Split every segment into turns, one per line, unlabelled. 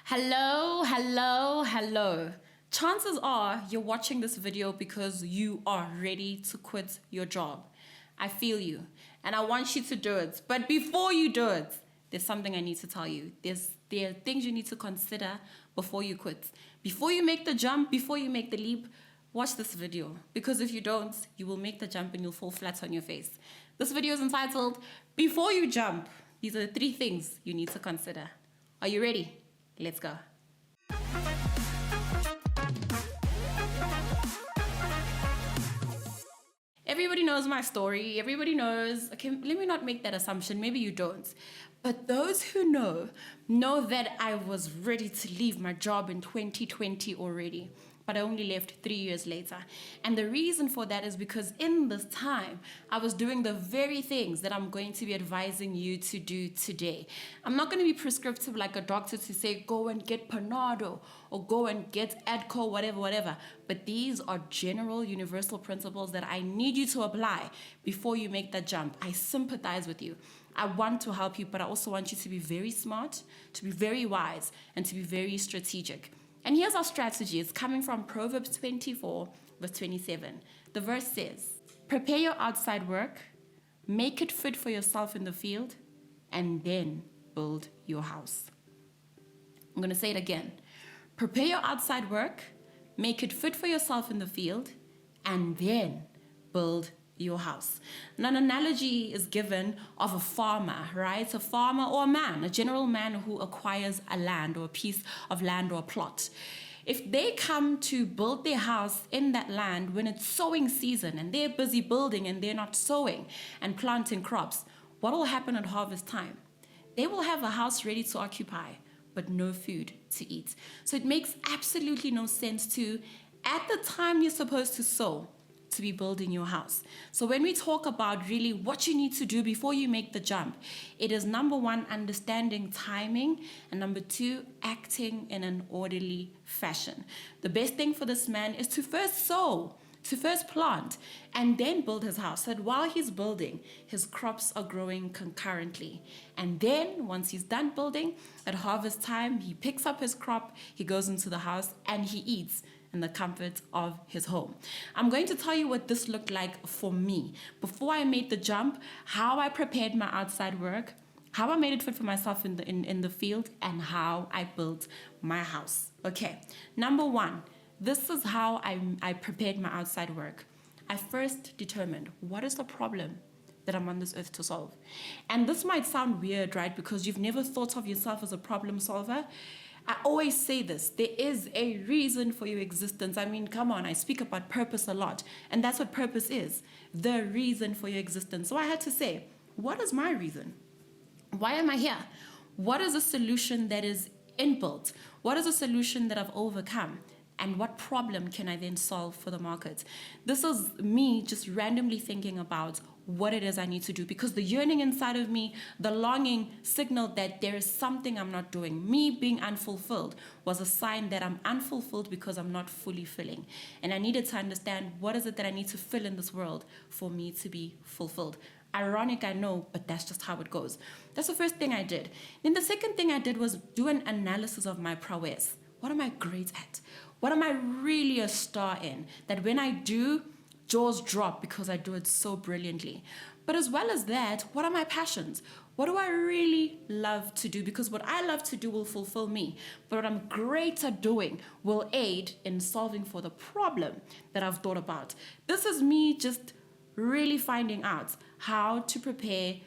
Hello, hello, hello. Chances are you're watching this video because you are ready to quit your job. I feel you and I want you to do it. But before you do it, there's something I need to tell you. There are things you need to consider before you quit. Before you make the jump, before you make the leap, watch this video. Because if you don't, you will make the jump and you'll fall flat on your face. This video is entitled, Before You Jump. These are the 3 things you need to consider. Are you ready? Let's go. Everybody knows my story. Everybody knows. Okay, let me not make that assumption. Maybe you don't. But those who know that I was ready to leave my job in 2020 already. But I only left 3 years later. And the reason for that is because in this time, I was doing the very things that I'm going to be advising you to do today. I'm not going to be prescriptive like a doctor to say, go and get Panado or go and get Adco, whatever. But these are general universal principles that I need you to apply before you make that jump. I sympathize with you. I want to help you, but I also want you to be very smart, to be very wise, and to be very strategic. And here's our strategy. It's coming from Proverbs 24, verse 27. The verse says, prepare your outside work, make it fit for yourself in the field, and then build your house. I'm going to say it again. Prepare your outside work, make it fit for yourself in the field, and then build your house. Now, an analogy is given of a farmer, right? A farmer or a man, a general man who acquires a land or a piece of land or a plot. If they come to build their house in that land when it's sowing season and they're busy building and they're not sowing and planting crops, what will happen at harvest time? They will have a house ready to occupy, but no food to eat. So it makes absolutely no sense to, at the time you're supposed to sow, to be building your house. So when we talk about really what you need to do before you make the jump, it is number 1, understanding timing, and number 2, acting in an orderly fashion. The best thing for this man is to first sow, to first plant, and then build his house. So that while he's building, his crops are growing concurrently. And then once he's done building, at harvest time, he picks up his crop, he goes into the house, and he eats in the comfort of his home. I'm going to tell you what this looked like for me. Before I made the jump, how I prepared my outside work, how I made it fit for myself in the field, and how I built my house. Okay, number 1, this is how I prepared my outside work. I first determined what is the problem that I'm on this earth to solve. And this might sound weird, right? Because you've never thought of yourself as a problem solver. I always say this, there is a reason for your existence. I mean, come on, I speak about purpose a lot. And that's what purpose is, the reason for your existence. So I had to say, what is my reason? Why am I here? What is a solution that is inbuilt? What is a solution that I've overcome? And what problem can I then solve for the market? This is me just randomly thinking about what it is I need to do, because the yearning inside of me, the longing signaled that there is something I'm not doing. Me being unfulfilled was a sign that I'm unfulfilled because I'm not fully filling. And I needed to understand what is it that I need to fill in this world for me to be fulfilled. Ironic, I know, but that's just how it goes. That's the first thing I did. Then the second thing I did was do an analysis of my prowess. What am I great at? What am I really a star in? That when I do, jaws drop because I do it so brilliantly. But as well as that, what are my passions? What do I really love to do? Because what I love to do will fulfill me. But what I'm great at doing will aid in solving for the problem that I've thought about. This is me just really finding out how to prepare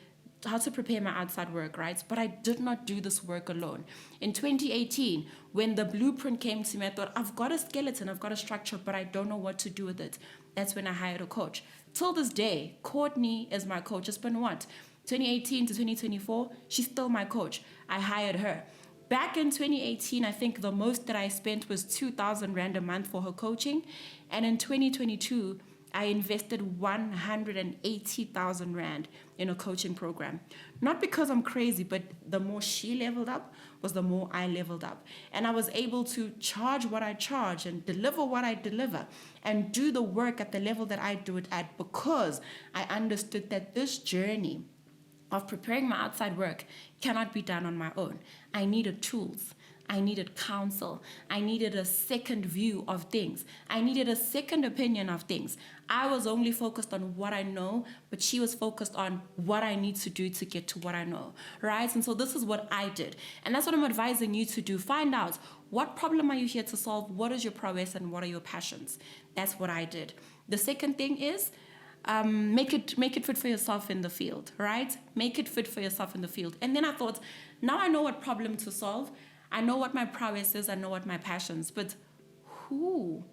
my outside work, right? But I did not do this work alone. In 2018, when the blueprint came to me, I thought, I've got a skeleton, I've got a structure, but I don't know what to do with it. That's when I hired a coach. Till this day, Courtney is my coach. It's been what? 2018 to 2024, she's still my coach. I hired her. Back in 2018, I think the most that I spent was 2,000 Rand a month for her coaching. And in 2022, I invested 180,000 Rand in a coaching program. Not because I'm crazy, but the more she leveled up was the more I leveled up. And I was able to charge what I charge and deliver what I deliver and do the work at the level that I do it at, because I understood that this journey of preparing my outside work cannot be done on my own. I needed tools. I needed counsel. I needed a second view of things. I needed a second opinion of things. I was only focused on what I know, but she was focused on what I need to do to get to what I know, right? And so this is what I did. And that's what I'm advising you to do. Find out, what problem are you here to solve? What is your prowess and what are your passions? That's what I did. The second thing is, make it fit for yourself in the field, right? Make it fit for yourself in the field. And then I thought, now I know what problem to solve. I know what my prowess is. I know what my passions. But who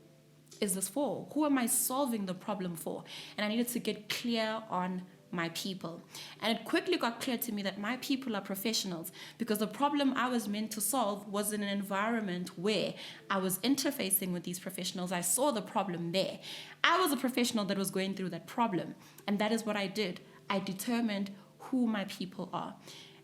is this for? Who am I solving the problem for? And I needed to get clear on my people. And it quickly got clear to me that my people are professionals, because the problem I was meant to solve was in an environment where I was interfacing with these professionals. I saw the problem there. I was a professional that was going through that problem. And that is what I did. I determined who my people are.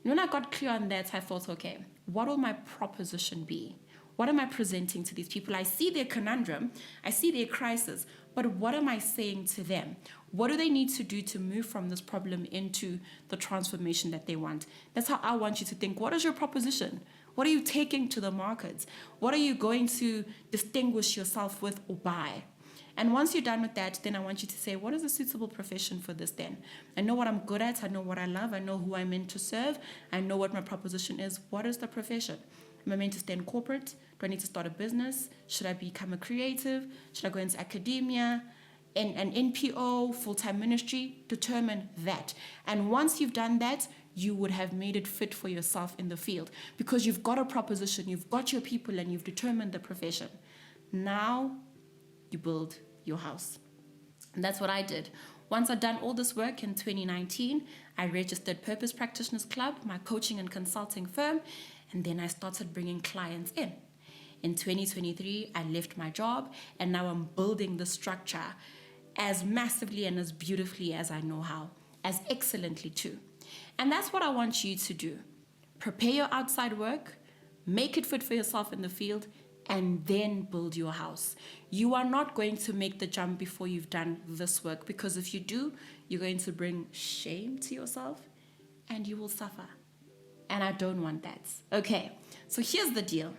And when I got clear on that, I thought, okay, what will my proposition be? What am I presenting to these people? I see their conundrum, I see their crisis, but what am I saying to them? What do they need to do to move from this problem into the transformation that they want? That's how I want you to think. What is your proposition? What are you taking to the market? What are you going to distinguish yourself with or by? And once you're done with that, then I want you to say, what is a suitable profession for this then? I know what I'm good at. I know what I love. I know who I'm meant to serve. I know what my proposition is. What is the profession? Am I meant to stay in corporate? Do I need to start a business? Should I become a creative? Should I go into academia? An NPO, full-time ministry? Determine that. And once you've done that, you would have made it fit for yourself in the field, because you've got a proposition, you've got your people, and you've determined the profession. Now you build your house. And that's what I did. Once I'd done all this work in 2019, I registered Purpose Practitioners Club, my coaching and consulting firm, and then I started bringing clients in. In 2023, I left my job, and now I'm building the structure as massively and as beautifully as I know how, as excellently too. And that's what I want you to do. Prepare your outside work, make it fit for yourself in the field, and then build your house. You are not going to make the jump before you've done this work, because if you do, you're going to bring shame to yourself and you will suffer. And I don't want that. Okay, so here's the deal.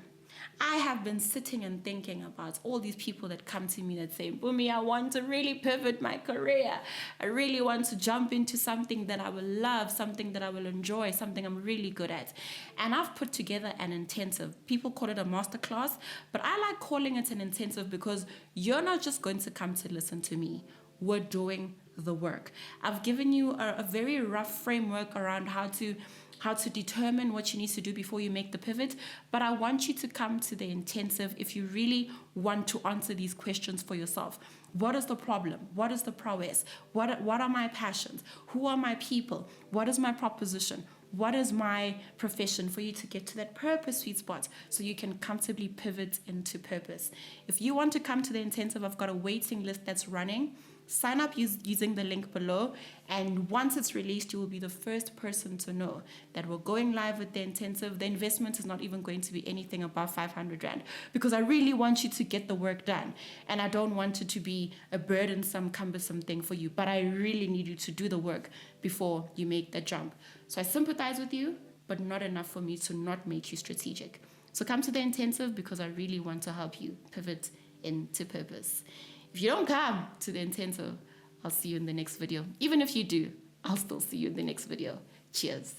I have been sitting and thinking about all these people that come to me that say, Mpumi, I want to really pivot my career. I really want to jump into something that I will love, something that I will enjoy, something I'm really good at. And I've put together an intensive. People call it a masterclass, but I like calling it an intensive because you're not just going to come to listen to me. We're doing the work. I've given you a very rough framework around how to determine what you need to do before you make the pivot. But I want you to come to the intensive if you really want to answer these questions for yourself. What is the problem? What is the prowess? What are my passions? Who are my people? What is my proposition? What is my profession, for you to get to that purpose sweet spot so you can comfortably pivot into purpose. If you want to come to the intensive, I've got a waiting list that's running. Sign up using the link below, and once it's released, you will be the first person to know that we're going live with the intensive. The investment is not even going to be anything above 500 Rand, because I really want you to get the work done, and I don't want it to be a burdensome, cumbersome thing for you, but I really need you to do the work before you make the jump. So I sympathize with you, but not enough for me to not make you strategic. So come to the intensive, because I really want to help you pivot into purpose. If you don't come to the intensive, I'll see you in the next video. Even if you do, I'll still see you in the next video. Cheers.